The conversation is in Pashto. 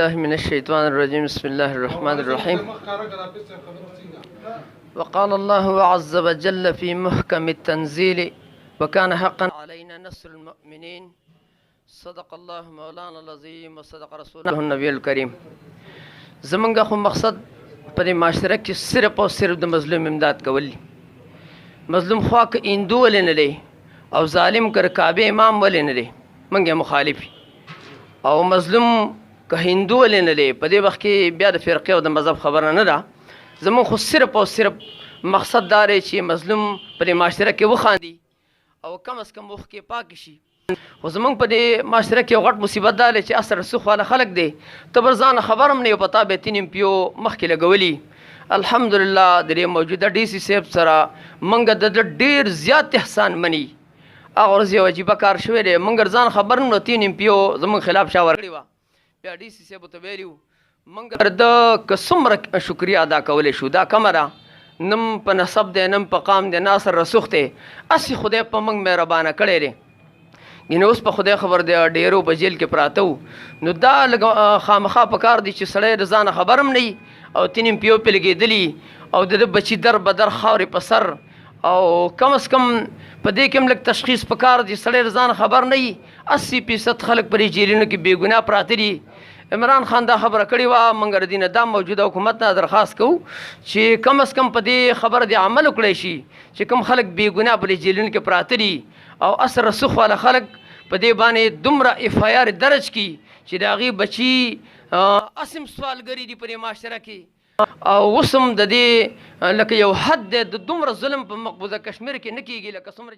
بالله من الشيطان الرجيم بسم الله الرحمن الرحيم وقال الله عز وجل في محكم التنزيل وكان حقا علينا نصر المؤمنين صدق الله مولانا العظيم وصدق رسوله النبي الكريم. زمونږ خو مقصد په دې معاشره کې صرف او صرف د مظلوم امداد کول دي. مظلوم خوا که هندو ولې نه دی او ظالم که کعبه امام ولې نه دی، موږ یې مخالف او مظلوم که هندو ولې نه دی. په دې وخت کې بیا د فرقې او د مذهب خبره نه ده. زموږ خو صرف او صرف مقصد دا دی چې مظلوم په دې معاشره کې وخاندي او کم از کم اوښکې پاکې شي. خو زمونږ په دې معاشره کې یو غټ مصیبت دا دی چې اثر رسوخ والا خلک دی، ته بر ځان خبر هم نه یو پتا به تین پیو مخکې لګولي. الحمدلله د دې موجوده ډي سي صاحب سره موږ د ډېر زیات احسان مني. هغه ورځ یو عجیبه کار شوی دی، موږ ځان خبر نه تین پیو زموږ خلاف شاور کړې وه. بیا ډي سي صاحب ته ویلي وو موږ د که څومره شکریه ادا کولی شو دا کمه ده، نم په نسب دی نم په قام دی، ناصر رسوخ دی، هسې خدای په موږ مهربانه کړی دی. یعنې اوس په خدای خبر دی ډېرو په جیل کې پراته وو، نو دا لږ خامخا په کار دی چې سړی د ځانه خبر هم نه او تین پیو پې لګېدلي او د بچي در بدر خاورې په سر او کم از کم په دې کې هم لږ تشخیص په کار دی، سړی د ځان خبر نه 80% خلک په دې جیلونو کې بې ګناه پراته دي. عمران خان دا خبره کړې وه، موږ د دې نه دا موجوده حکومت نه درخواست کوو چې کم از کم په دې خبره د عمل وکړی شي چې کوم خلک بې ګناه په دې جیلونو کې پراته دي او اثر رسوخ والا خلک په دې باندې دومره اف آی آر درج کړي چې د هغې بچي اسم سوالګري دي په دې معاشره کې او اوس هم د دې لکه یو حد دی د دومره ظلم په مقبوضه کشمیر کې نه کېږي لکه څومره